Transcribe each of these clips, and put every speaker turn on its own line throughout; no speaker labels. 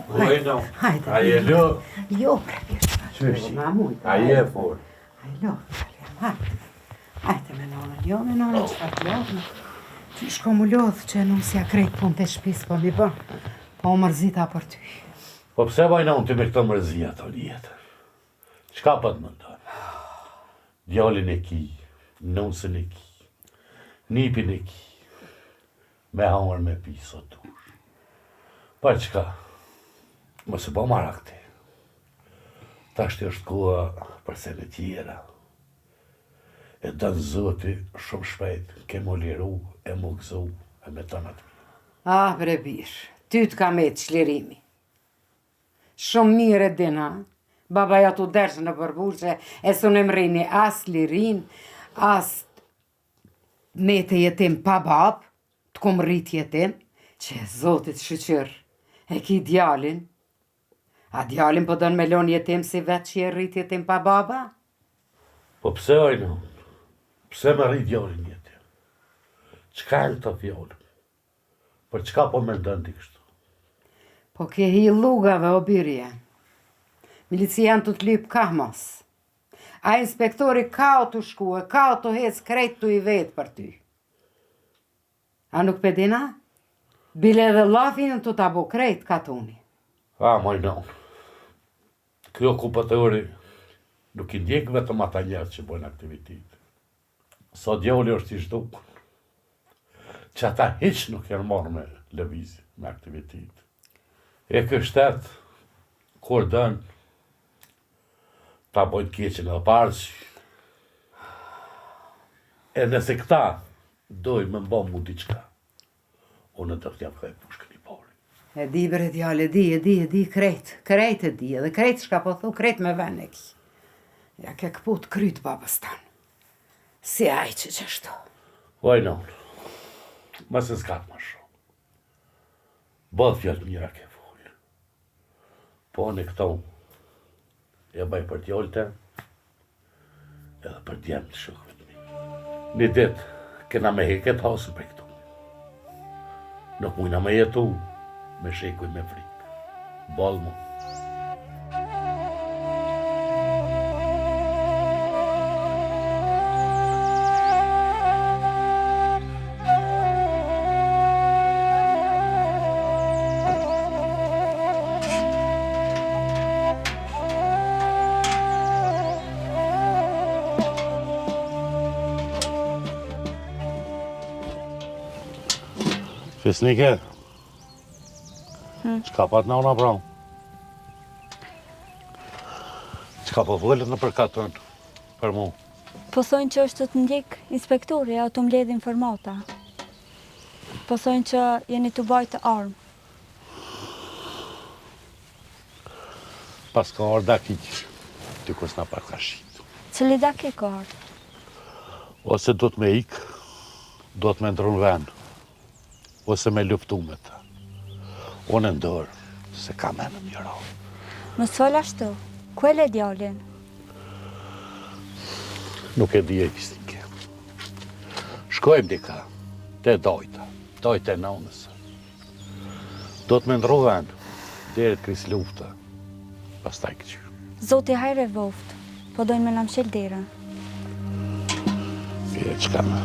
Bueno,
Hajde.
ajello.
Jo, prapjesht.
Qyshi?
Mamuj.
Aje for.
Ajo, hajde. Hajde me nonën, jo me nonën, qëfar të lodhë. Ty shko mu lodhë që nuk si a krejt pun të shpis, po mi bën. Po u mërzita për ty.
Po pse vajna unë ty me këto mërzia të jetër? Qka po të mëndon? Djallin e ki, nënsën e ki, nipin e ki, me hamër me pi sot dush. Pa qka? Mos e po marra këti. Ta shtë është koha përse në tjera. E dënë zoti shumë shpejt, ke mu liru, e mu gëzu, e me të natë.
Ah, bre bish, ty të ka me të shlirimi. Shumë mirë e din, ha? Baba ja tu dershë në përbushe, e së në mrini as lirin, as me të jetim pa bab, të kom rrit jetim, që zotit shqyqyr, e ki djalin. A djalin po dënë me lon jetim si vetë që e rrit jetim pa baba?
Po pse ojnë unë? Pse më rrit djallin jetim? Qka e këto fjallë? Për qka po me ndëndi kështu?
Po ke hi lugave, o birje. Milician të të lyp ka mos. A inspektori ka o të shkue, ka o të hec krejt të i vetë për ty. A nuk pedina? Bile dhe lafin të të abo krejt ka tuni.
A, majnon. Kjo okupatori nuk i ndjek vetëm ata njerëz që bojnë aktivitet. Sa djalli është i zhdukun, që ata hiq nuk janë marrë me lëvizje, me aktivitet. E kështet, kur dënë, ta bojnë keqen e parësi. E nëse këta dojnë me mba mu diqka, unë të t'jam kaj pushkën i pari.
E di bre djale, e di krejt e di, edhe krejt shka po thu, krejt me vene ki. Ja ke këput kryt babës tanë. Si aj që qështu.
Vajnon, ma se s'katë ma shumë. Bëdh fjallë mira ke folë. Po në këto, e baj për t'jolte, edhe për djemë të shukëve të mi. Një ditë, kena me heket hasën për këtu. Nuk mujna me jetu, me shekuj me frikë. Balë mu. Fisnike, qka pat në ona pranë? Qka po vëllet në përkatën për mu?
Po thojnë që është të ndjek inspektori, a të mbledh informata. Po thojnë që jeni të bajtë armë.
Pas ka orë dakiq, ty kus na pak ka shqitu.
Cili dakik ka ardhë?
Ose do të me ikë, do të me ndru në vend, ose me luftu me ta. Unë e ndërë, se ka me në mjëra.
Më s'fol ashtu, ku e le djalin?
Nuk e di e Fisnike. Shkojmë dika, te dojta e nënës. Do të me ndru vend, deri të kris lufta, pas taj këqyrë.
Zoti hajre voft, po dojnë me në mshel derën.
Fire qka me.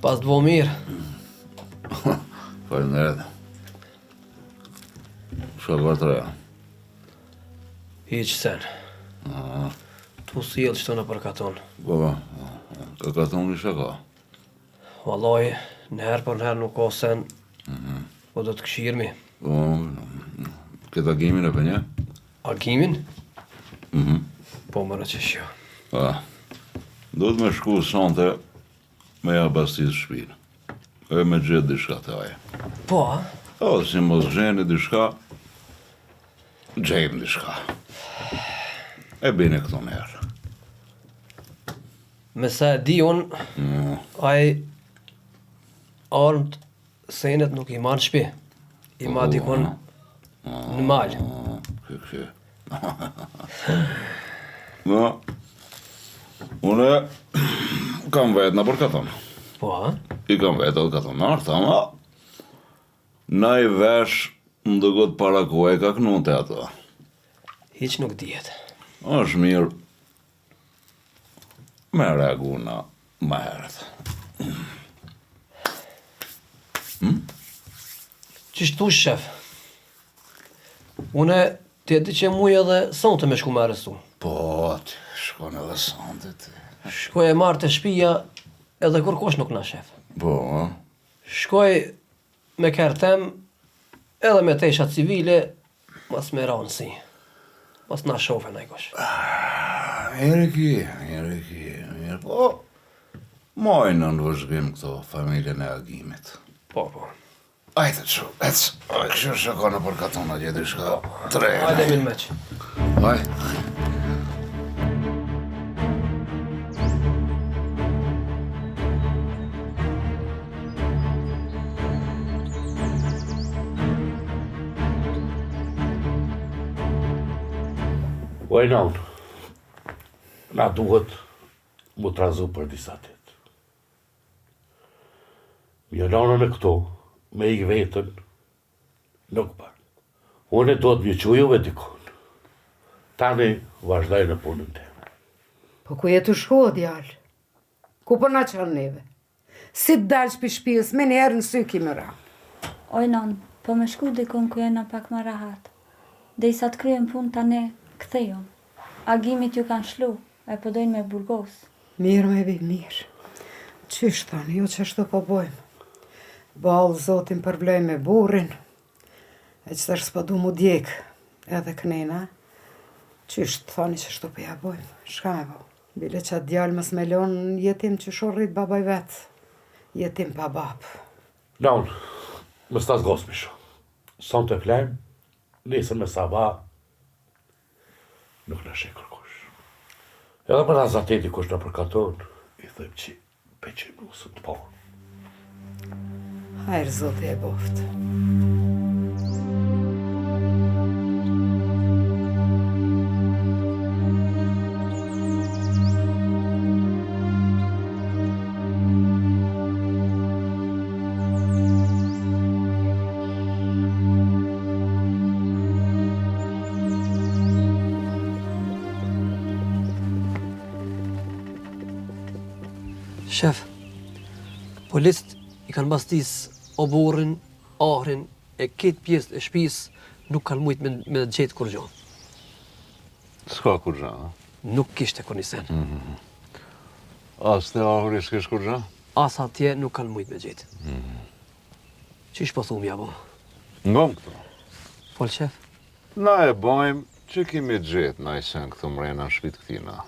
Pas të bo mirë.
Faleminderit. Shka ka të reja?
Hiq sen. Tu sjellë qëto në përkaton.
Baba, ka katon një shka?
Wallahi, nëherë për nëherë nuk ka sen, po do të këshirmi.
Po, këtë agimin e për një?
Agimin? Po më në qeshjo.
Do të me shku sante me ja bastis shpinë. E me gjithë dishka të aje.
Po, a?
O, si mos gjeni dishka, gjejmë dishka. E bine këto njerë.
Me sa e di unë, ai armët senet nuk i marrë shpi. I ma dikon në malë.
Kë. No, Une kam vetë në për katon.
Po, a?
I kam vetë edhe katonartë, ama na i vesh në dëgot para ku e ka knute ato.
Hiq nuk dihet.
Është mirë me reaguna ma herët.
Qishtë thush, shef? Une ti e di që muj edhe sonte me shku me arrestu.
Po, ti shkon edhe sonte ti.
Shkoj e marrë të shpia edhe kërkosh nuk na, shef.
Po,
Shkoj me kertem edhe me tesha civile, mas me ranë si. Mas na shofe na i kosh.
mirë po. Mojnë në vëzhgim këto familjen e agimit.
Po, po.
Ajde që, kështu shko në për katona gjithë shka tre.
Hajde min meq.
Vajnon, na duhet mu trazu për disa tet. Mjëlonën e këto, me i vetën, nuk pa. Unë do të mjë qujuve dikon. Tani vazhdaj në punën teme.
Po ku jetu shko, djallë? Ku po na qanë neve? Si të dalë shpi shpijës, me njerë në syki më ra.
Oj, non, po me shku dikon ku jena pak më rahat. Dhe i sa të kryen pun tani, kthejon. Agimit ju kanë shlu, e po dojnë me burgos.
Mirë me vi, mirë. Qysh thani, jo që ashtu po bojmë. Balë zotin përblej me burin, e që tërë s'po du mu djek, edhe kënena. Qysh thani që ashtu po ja bojmë, shka me bo. Bile që atë djallë mës me lonë jetim që shorrit babaj vetë. Jetim pa babë.
Non, më stas gosmish. Son të flejmë, nisën me saba, nuk në shekër kush. Edhe për azateti kush në përkaton, i thëmë që peqim nusën të porë.
Hajrë zote e boftë.
Shef, policët i kanë bastis oborin, ahrin, e këtë pjesë e shpis nuk kanë mujt me gjetë kur gjonë.
S'ka kur gja,
Nuk kishte kur nisen.
As të ahuri s'kish kur gja?
As atje nuk kanë mujt me gjetë. Qish po thumë ja bo?
Ngom këto.
Fol, shef?
Na e bojmë që kemi gjetë na i sen këtu mrena në shpit këtina.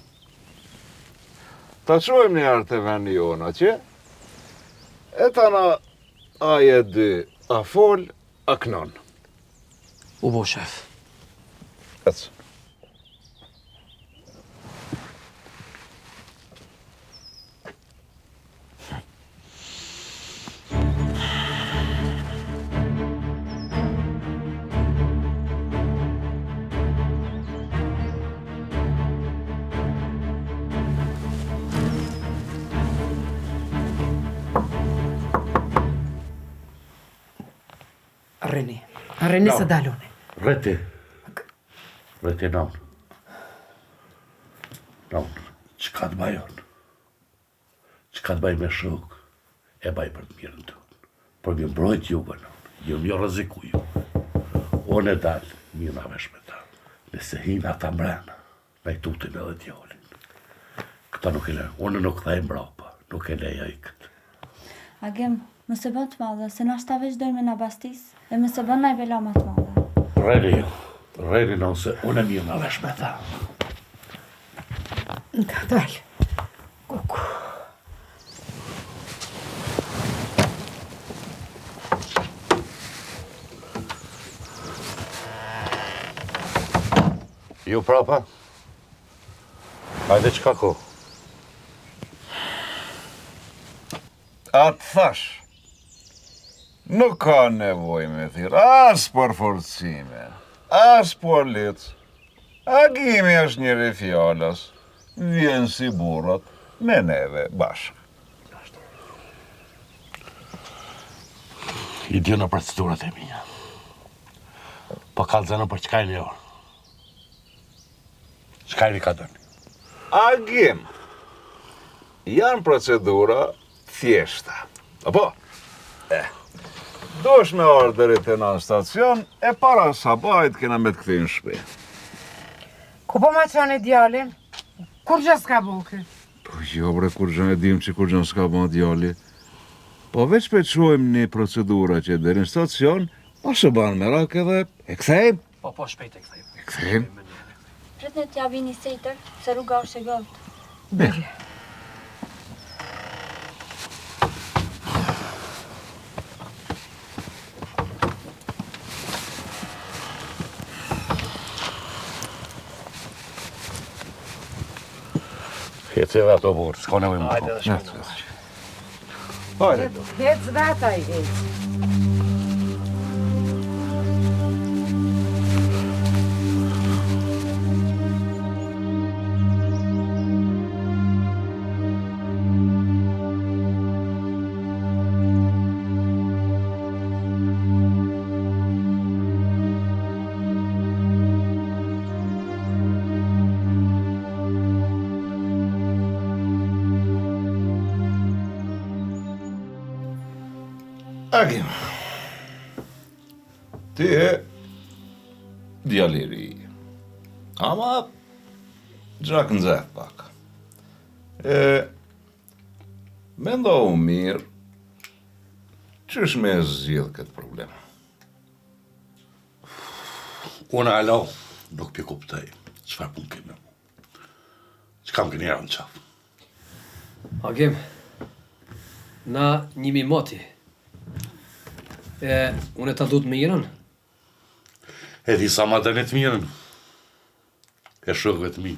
Ta qojmë një artë e vendi jonë atje, e ta na aje dy, a fol, a knon.
U bo, shef.
Ecë.
Reni se dalone.
Reti non. Non, qka të bajon? Qka të baj me shok, e baj për të mirën tonë. Por mi mbrojt juve, non. Jo mi rëziku ju. Unë e dalë, mi në avesh me ta. Nëse hinë ata mrena, na i tutin edhe djallin. Këta nuk e le, unë nuk thaj mbrapa, nuk e leja i këtë.
Agim, mëse bën të madhe, se na shta veç dojnë me na bastis, e mëse bën na i vela ma të madhe.
Reni non se unë e mi në avesh me ta.
Nga dalë. Kuku.
Ju prapa? Hajde qka ko?
A të thash, nuk ka nevoj me thirë, as për forcime, as për licë. Agimi është njëri fjallas, vjen si burrat, me neve bashkë.
I dio në procedurat e mija. Po kalzënë për qkajnë e orë. Qkajnë i ka dënë.
Agim, janë procedura thjeshta. Apo? Dosh me orderit e në stacion, e para sabajt kena me të këthi në shpi.
Ku po ma qane djalin? Kur gjë s'ka buke?
Po jo bre, kur gjën e dim që kur gjën s'ka bon djali. Po veç pe qojmë një procedura që deri në stacion, po shë banë me rak edhe e kthejmë.
Po shpejt e kthejmë.
E kthejmë.
Pritni t'ja vini sejtër, se rruga është e gavtë.
Bërje.
Hece dhe ato borë, s'ka nevoj më
Hajde
të.
dhe shpejt.
Hajde.
Hec veta i hec.
Agim, ti e djaliri, ama gjak në zef pak. Mendohu mirë, qysh me zgjidh këtë problem?
Unë alo, nuk pi kuptoj çfarë pun kemi mu. Ç'kam këni në qafë.
Agim, na njimi moti. Unë e ta du të mirën?
E di sa ma dënet mirën. E shokëve të mi.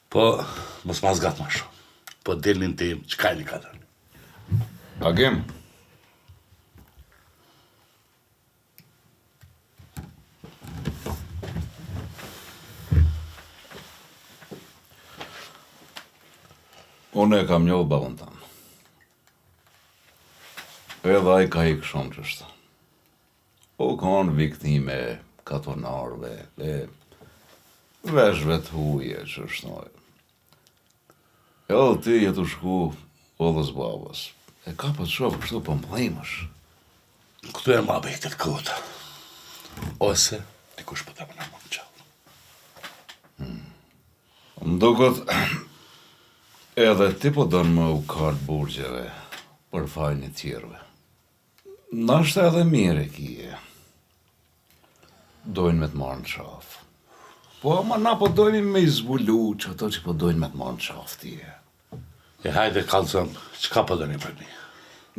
Po, mos ma zgat ma shumë. Po delnin tim, qka një ka dënë.
Agim, unë e kam njohë babën tamë. Edhe ai ka ikë shumë qështë. U kanë viktime katonarve, e veshve të huje që shnoj. Edhe ti jetu shku odhës babës. E ka për të shofë kështu për mblejmësh.
Këtu e ma bejtet kota. Ose, dikush për të më në më në qafë.
Më duket edhe ti po donë më u kartë burgjeve për fajnë e tjerve. Nashta edhe mire kije. Dojnë me të marrë në qafë. Po ama na po dojnë me izbulu që ato që po dojnë me të marrë në qafë tije.
E hajde kalzëm, qka për dëni për mi?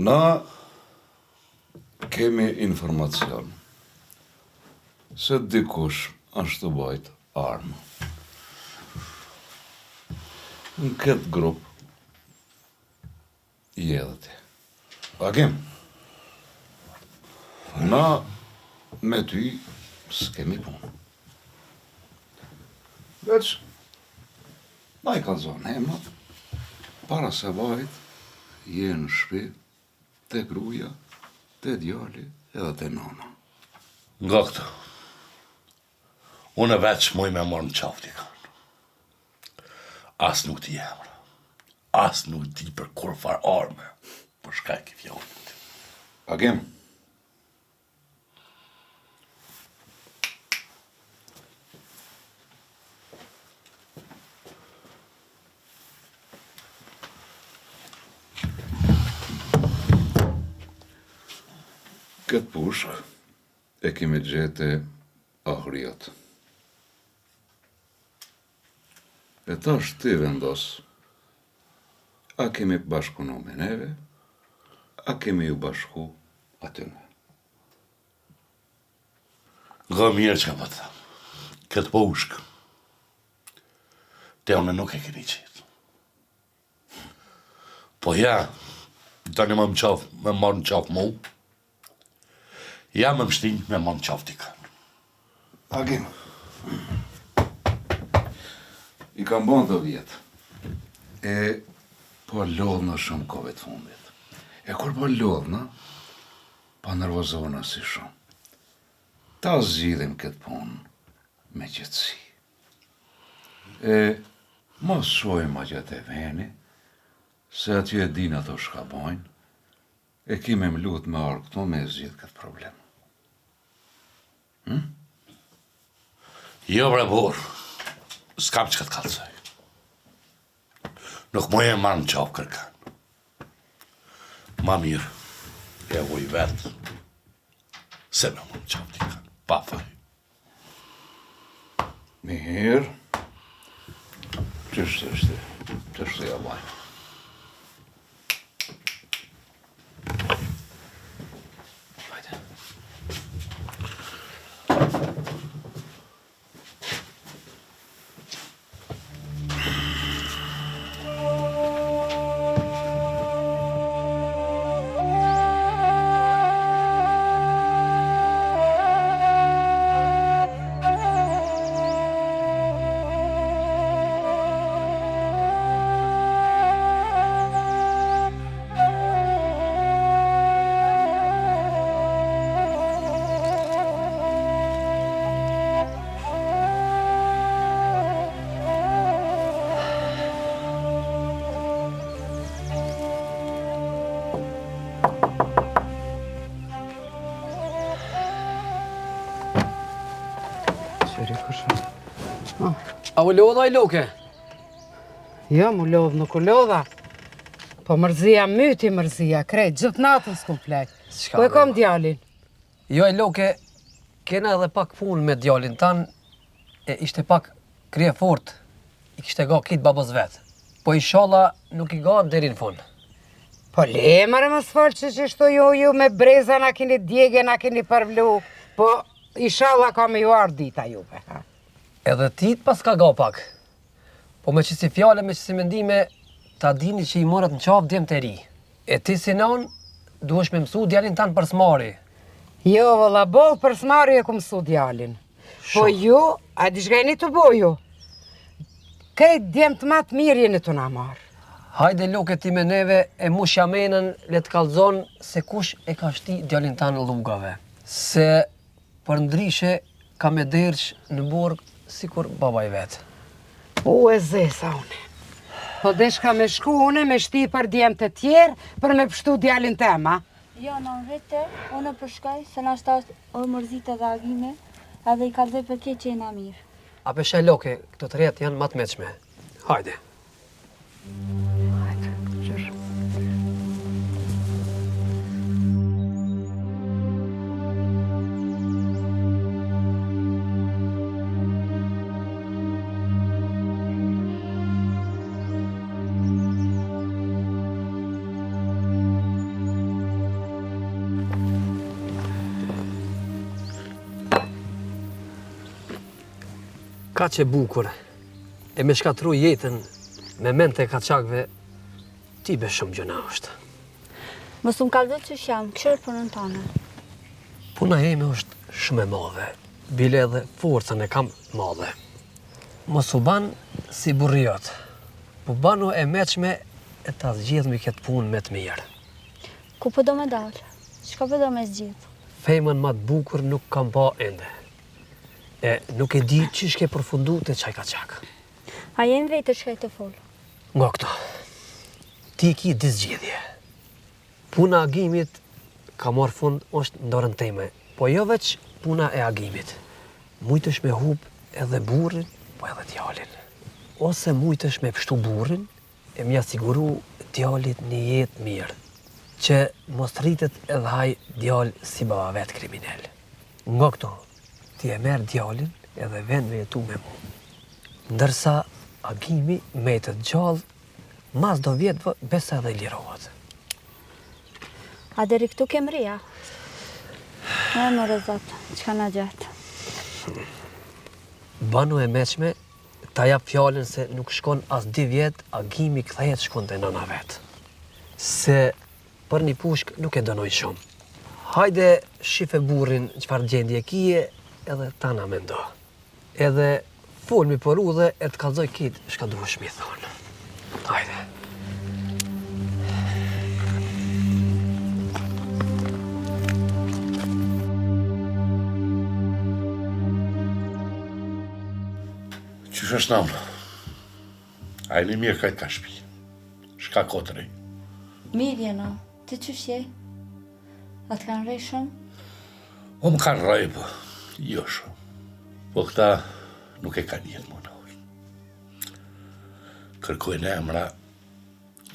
Na kemi informacion se dikush ashtu bajt armë. Në këtë grup jedhe ti. Agim, na me ty s'kemi punë. Veç, na i kalzon hemnat, para se vajt, je në shpi, te gruja, te djali edhe te nana.
Nga këto, unë veç muj me morë në qafë t'i kanë. As nuk t'i jemra. As nuk di për kur far arme. Për shkak i fjallit.
Agim, këtë pushk e kemi gjete ahriat. E tash ti vendos, a kemi bashkunu me neve, a kemi ju bashku atyne.
Nga mirë që ka për të thamë. Këtë pushk. Te unë nuk e keni qitë. Po ja, tani më marë në qafë mu. Ja më mështin me marë në qafë t'i kanë.
Agim, i kam bon të vjetë.
Po lodhna shumë kove të fundit. E kur po lodhna, pa nervozona si shumë. Ta zgjidhim këtë punë me qetësi. Mos shojmë ma gjatë e veni, se aty e din ato shka bojnë, e kime më lutë me arë këtu me zgjidh këtë problem.
Jo, bre burr, s'kam që të kalësoj. Nuk më e marrë në qafë kërkan. Ma mirë, e vuj vetë, se me më në qafë t'i kanë, pa faj.
Mirë, qështë është ja bajnë.
A u lodha I loke?
Jo, mu lodh nuk u lodha. Po mërzia myti mërzia, krejt, gjithë natën s'kum plek. Po e kom djalin.
Jo I loke, kena edhe pak punë me djalin tanë, e ishte pak krije fort, I kishte ga kitë babës vetë. Po inshallah nuk I ga deri në fund.
Po le, mërë më s'falë që qështu ju me breza na keni djegje, na keni përvlu. Po inshallah ka me ju ardë dita juve. Ha?
Edhe tit pas ka ga pak. Po me që si fjale, me që si mendime, ta dini që I morët në qafë djemë të ri. E ti si non, duhesh me mësu djalin tanë për smari.
Jo, vëlla, bolë për smari e ku mësu djalin. Po ju, a di shkajni të boju? Kejt djemë të matë mirë jeni të na marë.
Hajde loke ti me neve e mush jamenën le të kalzon se kush e ka shti djalin tanë lugave. Se për ndryshe ka me dersh në burg sikur baba I vetë.
U e zesa une. Po desh ka me shku une me shti për djemë të tjerë për me pështu djalin tema.
Jo, në rrite, unë përshkaj, se në ashtë o mërzite dhe agime, edhe I kalzoj për kje që jena mirë.
A peshe loke, këto të retë janë matë meqme. Hajde. Ka që bukur, e me shkatru jetën me mente kaçakve, ti be shumë gjëna është.
Mos unë kaldo që jam, këshër punën tonë.
Puna jeme është shumë e madhe, bile edhe forcën e kam madhe. Mos u ban si burriot, po banu e meqme e ta zgjidhmi këtë punë me të mirë.
Ku po do me dalë? Qka po do me zgjidh?
Femën ma të bukur nuk kam pa ende. E nuk e di që shke përfundu të qaj kaçak.
A jem vetë shkaj të folë?
Nga këto, ti ki disgjidhje. Puna agimit ka marrë fund është ndorën teme, po jo veç puna e agimit. Mujtësh me hub edhe burrin, po edhe djalin. Ose mujtësh me pështu burrin, e mja siguru djalit një jetë mirë, që mos rritet edhe haj djal si baba vetë kriminel. Nga këto, ti e merë djalin edhe ven me jetu me mu. Ndërsa agimi me të gjallë, mas do vjetëve besa dhe lirohet.
A deri këtu kem rria? Me më rëzat, qka na gjatë?
Banu e meqme, ta jap fjallin se nuk shkon as 2 vjetë, agimi kthehet shkon të nëna vetë. Se për një pushk nuk e dënoj shumë. Hajde shife burrin qëfar gjendje kije, edhe ta na mendo. Edhe folmi për u dhe e të kalzoj kitë shka duhesh mi thonë. Hajde.
Qysh është namë? A e një mirë kajtë ka shpi. Shka kotërej.
Mirë jena, ti qysh je? A të kanë rej shumë?
O më kanë rej, po, jo shumë. Po këta nuk e kanë jetë më në ujë. Kërkojnë emra,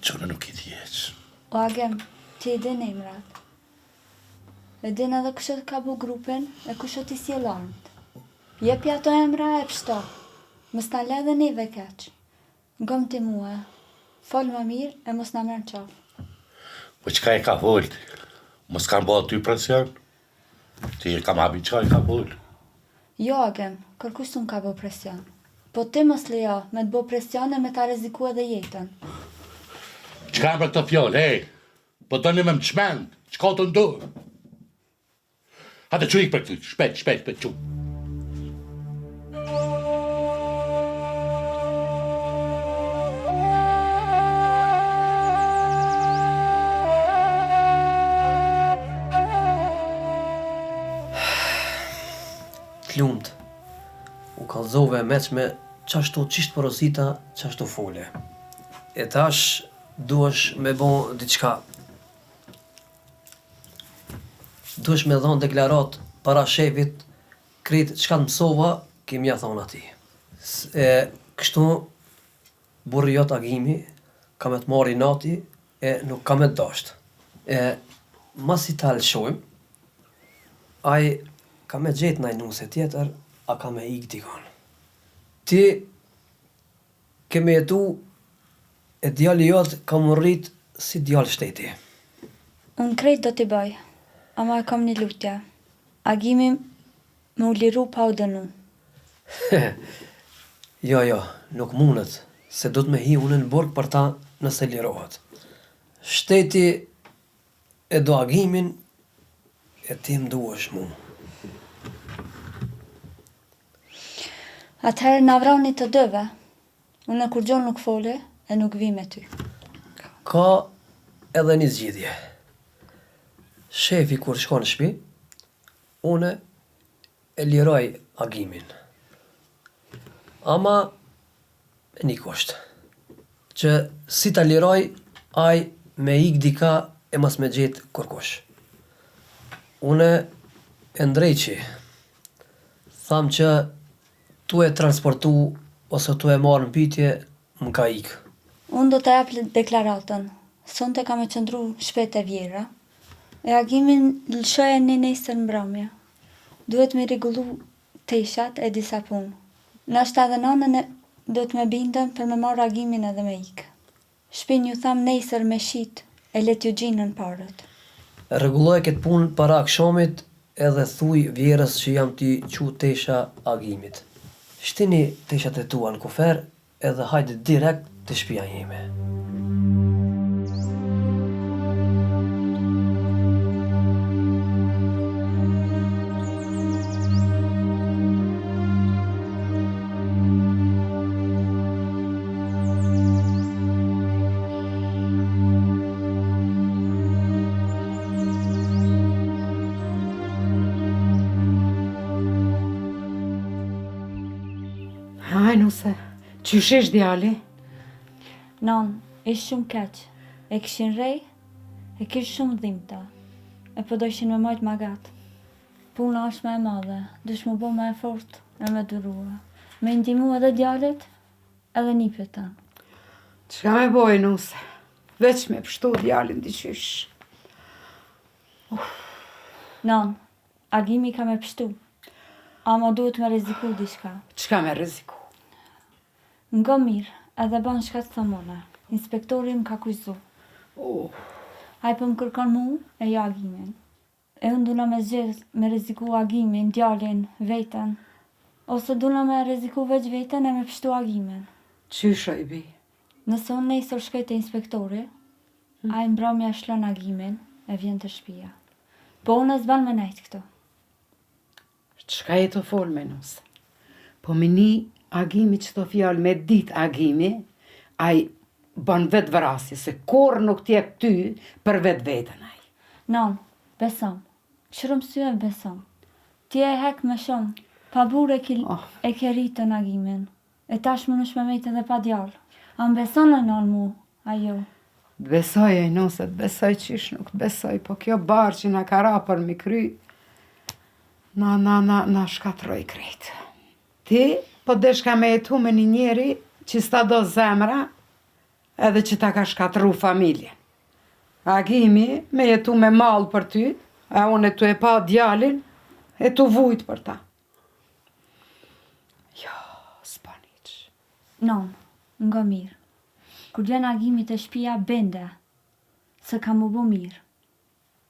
që në nuk i djeqë.
O agem, ti e din emrat. E din edhe kushët ka bu grupin e kushët i si larmët. Jepi ato emra e pështo. Mës na le dhe neve keq. Ngëm ti mua. Fol më mirë e mos na merr qaf.
Po qka e ka folë? Mos kanë bëllë ty presion? Ti e kam habi qka e ka folë?
Jo, agem, kërkush t'un ka bo presion. Po ti mos lejo me të bo presion e me ta reziku edhe jetën.
Qka për këtë fjollë, hej? Po të një me më qmend, qka të ndu? Hate që ikë për këtë, shpejt, që.
Lumt, u kallzove meq me qashtu qisht porosita, qashtu fole. E tash duhesh me bo diçka. Duhesh me dhon deklarat para shefit, krejt çka të mësova, kemi ja thonë ati. Kështu burri jot agimi, ka me të marri nati, e nuk ka me të dasht. Mas i ta lëshojmë, ai ka me gjetë naj nuse tjetër, a ka me ik dikon. Ti ke me jetu e djali jot ka më rrit si djali shteti.
Unë krejt do t'i bëj, ama e kam një lutje. Agimi me u liru pa u dënu.
Jo, nuk mundet, se do t'me hi unë në burg për ta nëse lirohet. Shteti e do agimin, e ti më duesh mu.
Atëherë na vroni të dëve. Unë kur gjon nuk fole e nuk vi me ty.
Ka edhe një zgjidhje. Shefi kur shkon në shtëpi, une e liroj agimin. Ama e një kusht. Që si ta liroj, aj me ik dika e mas me gjetë kërkush. Une e ndrejqi. Tham që tu e transportu ose tu e marrë në pytje, më ka ikë.
Unë do të jap deklaratën. Sonte kam e qëndru shpet e vjera. E agimin lëshoja një nesër mbrëmje. Duhet me rregullu teshat e disa punë. Nashta edhe nënën duhet me bindën për me marrë agimin edhe me ikë. Shpin ju tham nesër me shit e let ju gjinën parët.
Rregulloj këtë punë para akşamit edhe thuj vjerës që jam t'i qu tesha agimit. Shtini teshat e tua në kufer edhe hajde direkt të shtëpia jeme.
Haj, nuse, qysh ish djali?
Non, ish shumë keq. E kishin rej, e kish shumë dhimta. E po dojshin me majt magat. Puna është me e madhe, dush mu bo me e fort e me durua. Me ndimu edhe djalit, edhe nipet ta.
Qka me boj, nuse? Veç me pështu djalin diqysh.
Non, agimi ka me pështu. Ama duhet me reziku diçka.
Qka me rreziku?
Ngo mirë, edhe ban shka të thëmone. Inspektori më ka kujzu. Ai po më kërkon mu e jo agimin. E unë duna me zgjedh me reziku agimin, djalin, veten. Ose duna me reziku veç veten e me pështu agimin.
Qysh o i bi?
Nëse unë nesër shkoj te inspektori, ai mbrëmja shlon agimin e vjen të shtëpia. Po unë s'ban me nejt këto.
Qka e të fol me nuse? Po me një agimi që të fjallë me dit agimi, aj bën vetë vrasje, se kur nuk t'jep ty për vetë vetën ai.
Non, besom. Shërëmësye besom. Ti e hek më shumë. Pa burë e ke rritë të nagimin. E tash më nësh me mejtë edhe pa djallë. A më beson e non mu, ajo.
Besoj e nuset, besoj qish nuk besoj, po kjo barë që na ka ra për mi kry, na shkatroj krejt. Ti, po deshka me jetu me një njeri që sta do zemra, edhe që ta ka shkatru familje. Agimi me jetu me malë për ty, a unë e tu e pa djalin, e tu vujt për ta. Jo, s'paniq.
Non, nga mirë. Kur gjen agimit e shpia bende, se ka mu bu mirë.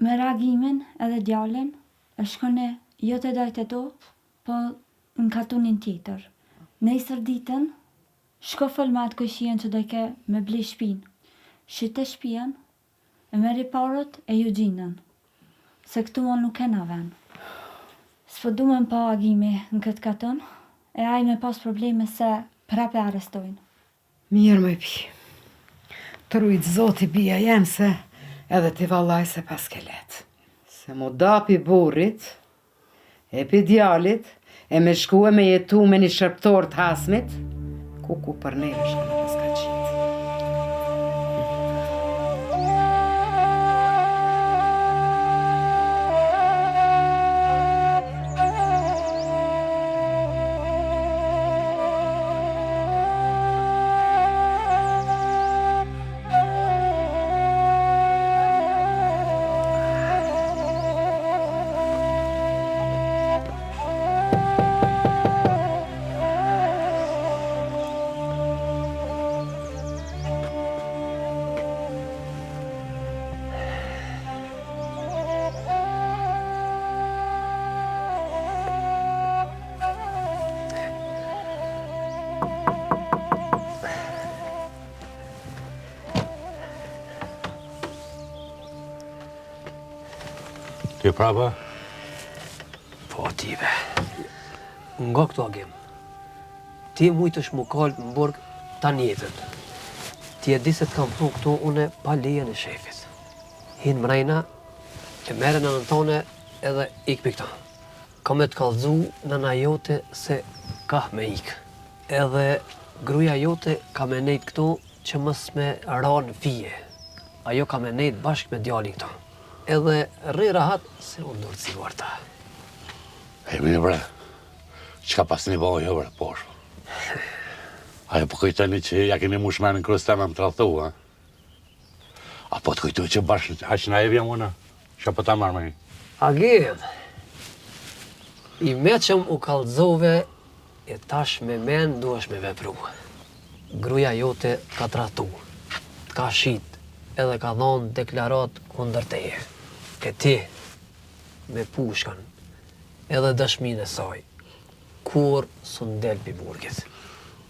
Me reagimin edhe djallin, e shkone jo të dajt e to, po në katunin tjetër. Nesër ditën, shko fol me atë këshien që dojke me ble shpin. Shite shpien, e meri parët e ju gjinën, se këtu unë nuk e na ven. S'po du me pa agimi në këtë katon, e aj me pas probleme se prape arestojnë.
Mirë me pi. Të rujtë zoti bia jem se edhe ti vallaj se pas ke let. Se mu dapi burrit, e pi djalit, e me shku e me jetu me një shërptor të hasmit, ku për nere shka në paska qitë.
Ti prapa?
Po, tive. Nga këtu agim. Ti mujtësh mu kalë në burg ta njetën. Ti e di se të kam pru këtu une pa lejen e shefit. Hinë mrejna, e mere në nëntone edhe ik për këta. Ka me të kalëzu nëna jote se ka me ik. Edhe gruja jote ka me nejt këtu që mës me ranë fije. Ajo ka me nejt bashkë me djalin këta. Edhe rri rahat se unë dorë ciluar ta.
E mirë bre, qka pas një bëhë jo bre, poshë. Ajo po kujtoni që ja keni mu shmenë në krës teme më të rathu, ha? A po të kujtu që bashkë, aq na e vja muna, që po ta marrë me një?
Agim, i meqëm u kalzove e tash me men duesh me vepru. Gruja jote ka të ratu, t'ka shit, edhe ka dhonë deklarat kundër teje. E ti, me pushkan, edhe dëshmin e saj, kur s'u ndel pi burgit.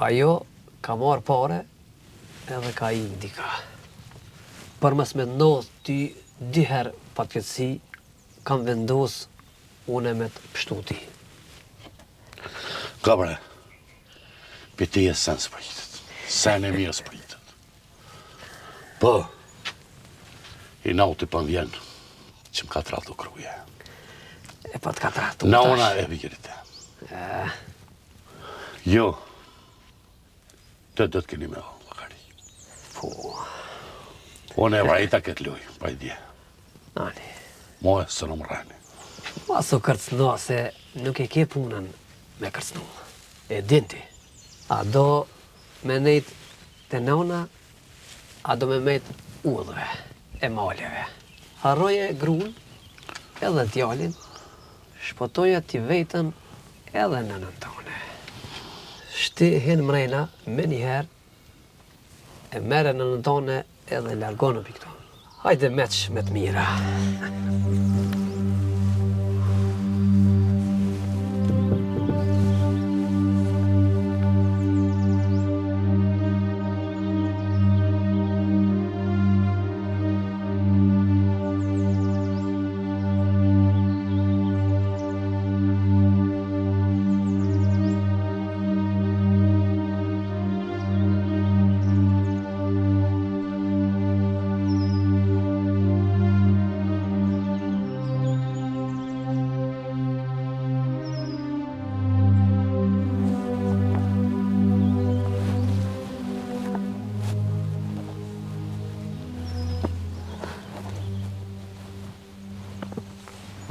Ajo ka marrë pare, edhe ka i dika. Për mës me ndodh ty diher patketësi, kam vendos une me të pështu ti.
Ka bre, për ti e sen s'pritet, sen e mirë s'pritet. Po, i nauti për vjen, që më ka të ratu kruje.
E pa t'ka të ratu
Na ona e vigirite. Jo, të do të keni me vakari.
Po,
Unë e vrajta këtë luj, pa i dje.
nani.
Moje së në më rani.
Maso kërcëno se nuk e ke punën me kërcënu. E dinti, a do me nejt të nona, a do me mejt udhëve e maleve. Harroje grunë edhe djalin, shpotoja t'i vetën edhe nënën tone. Shti hin mrejna me njëherë, e mere nënën tone edhe largonë për këto. Hajde meq me të mira.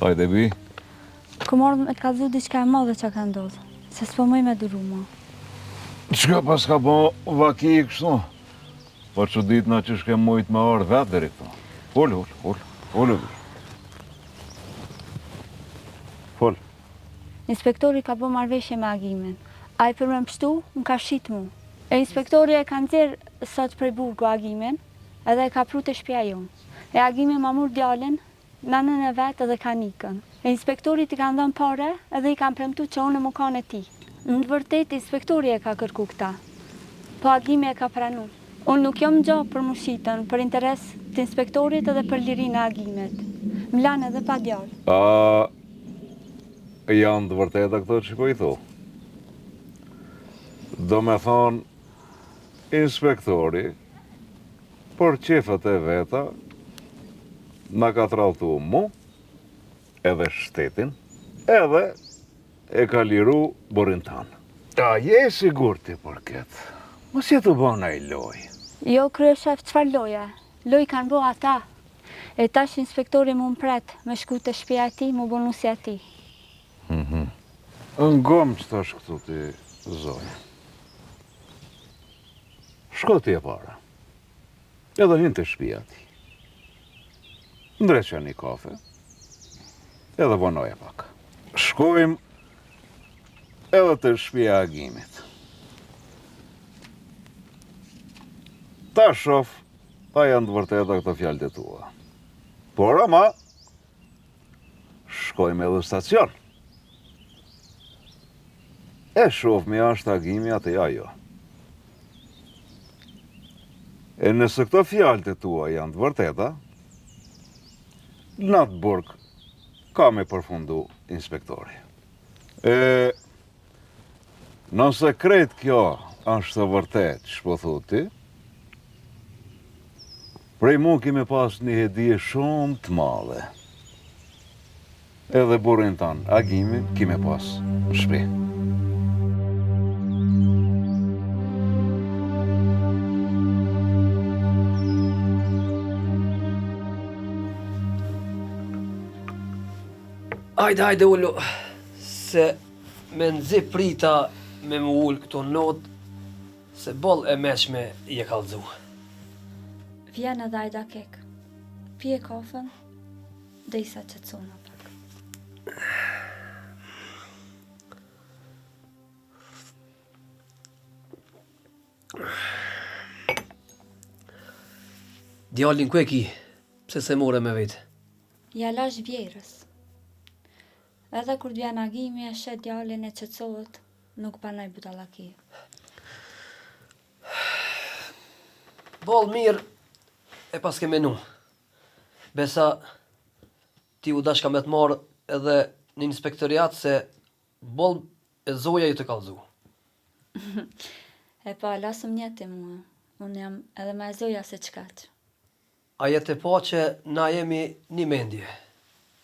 Hajde bi.
Ku morë me të kalzu diçka e madhe që ka ndodhë, se s'po mëj me duru ma.
Qka pas ka bo vaki i kështu? Po që ditë na që shke mujt me orë vetë deri këto. Fol. Fol.
Inspektori ka bo marrveshje me agimin. A i për me pështu, më ka shqit mu. E inspektori e ka nxerë sot prej burgu agimin, edhe e ka pru të shtëpia jonë. E agimi ma mur djallin, nanën e vetë edhe ka nikën. E inspektori t'i ka ndon pare edhe i kam premtu që unë më kanë e ti. Në të vërtet, inspektori e ka kërku këta, po agimi e ka pranu. Unë nuk jom gjohë për mushitën, për interes të inspektorit edhe për lirin e agimit. Mlan edhe pa djallë.
Janë të vërteta këto që po i thu. Do me thonë, inspektori, por qefët e veta, na ka tralltu mu, edhe shtetin, edhe e ka liru burin tanë. A je sigur ti për këtë? Mos jetu bëna i loj.
Jo, kryeshef, qfar loja? Loj kanë bo ata. E tash inspektori mu mpret me shku të shtëpia e ti, mu bonusja ti.
Në gomë që tash këtu ti, zonjë. Shko ti e para. Edhe hin të shtëpia ti. Ndreqa një kafe. Edhe vonoja pak. Shkojmë edhe të shtëpia e agimit. Ta shof, ta janë të vërteta këto fjalët e tua. Por ama, shkojmë edhe stacion. E shof me ashtë agimi atë ajo. E nëse këto fjalët e tua janë të vërteta, në atë burg ka me përfundu inspektori. Nëse krejt kjo është të vërtet, shpo thuti, prej mu kime pas një hedije shumë të madhe. Edhe burin tanë, agimin, kime pas në shpi.
Hajde ullu, se me nëzi prita me më ullë këto notë, se bol e meqme i e kalzu.
Vjen edhe ajda kek. Pije kafën, dhe isa qëtësona pak.
Djallin ku e ki, pse se more me vetë?
Ja lash vjerës. Edhe kur vjen agimi e shet djallin e qëtësohet, nuk panaj budallaki.
Bol mirë, e pas ke menu. Besa ti u dashka me të marë edhe një inspektoriat se bol e zoja ju të kalzu.
E pa, lasëm njeti mua. Unë jam edhe me zoja se qkaq.
A jetë e pa që na jemi një mendje,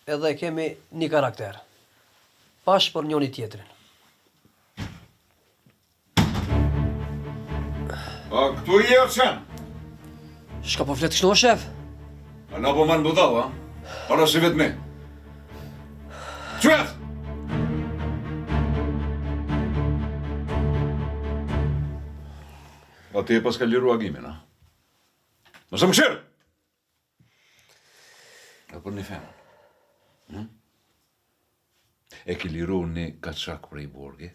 edhe kemi një karakter. Pash për njoni tjetrin.
A këtu i e o qenë?
Shka po fletë kështu, shef?
A na po manë budal, a? Para si vetë me. Qëtë! A ti e pas ka liru agimin, a? Nëse më këshirë! E për një femë. E ki liru një kaçak prej burgi,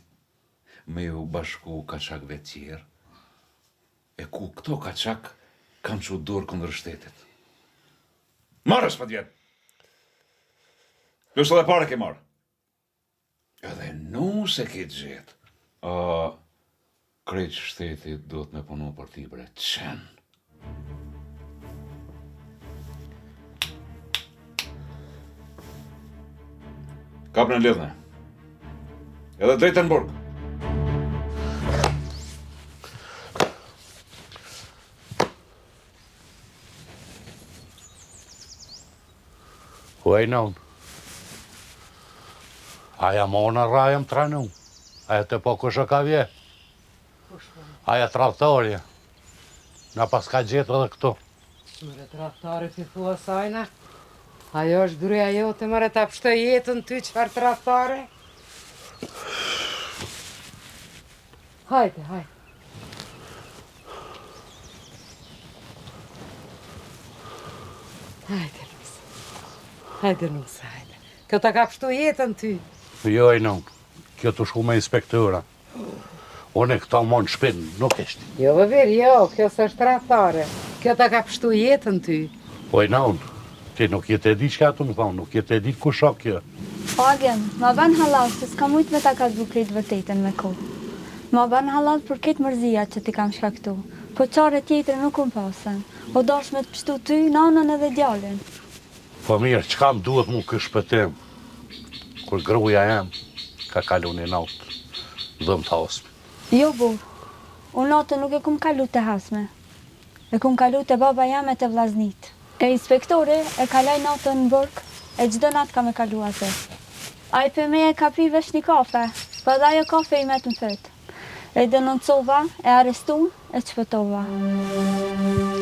me ju bashku kaçakve tjerë, e ku këto kaçak kanë që dorë këndër shtetit. Marës, pa djetë! Lusë edhe pare ke marë. Edhe nuse ke gjetë. Krejt shtetit do të me punu për ti bre qenë. Kap në lidhne. Edhe drejtë në burg.
Ku e non? Aja mona rajëm të ranu. Aja të po kusho ka vje. Aja traktorja. Na pas ka gjetë edhe këtu.
Mëre traktari ti thua sajna? Ajo është gruaja jote, mëre ta pështoj jetën ty çfarë tradhtare? Hajde, hajde. Hajde, Nusa. Hajde, Nusa, hajde. Kjo ta ka pështu jetën ty.
Jo, e non, kjo të shku me inspektora. Unë e këta mon shpinë, nuk eshte.
Jo, vëver, jo, kjo s'është tradhtare. Kjo ta ka pështu jetën ty.
Po e non, ti nuk jetë e di që ka të më thonë, nuk jetë e di ku shok kjo.
Agen, ma ban halal se s'ka mujt me ta kalbu krejt vërtetën me kohë. Ma ban halal për këtë mërzia që ti kam shkaktu. Po qare tjetër nuk unë pasen. O dash me të pështu ty, nanën edhe djalin.
Po mirë, çka më duhet mu kë shpëtim? Kur gruaja jam, ka kalu një natë, dhëm të hasme.
Jo, bu, unë natën nuk e kum kalu të hasme. E kum kalu të baba jam e të vlaznit. E inspektori e kalaj natën në burg, e gjdo natë ka me kalu atë. A i për me e ka pi vesh një kafe, pa dhe ajo kafe i met në fëtë. E denoncova, e arestun, e qëpëtova.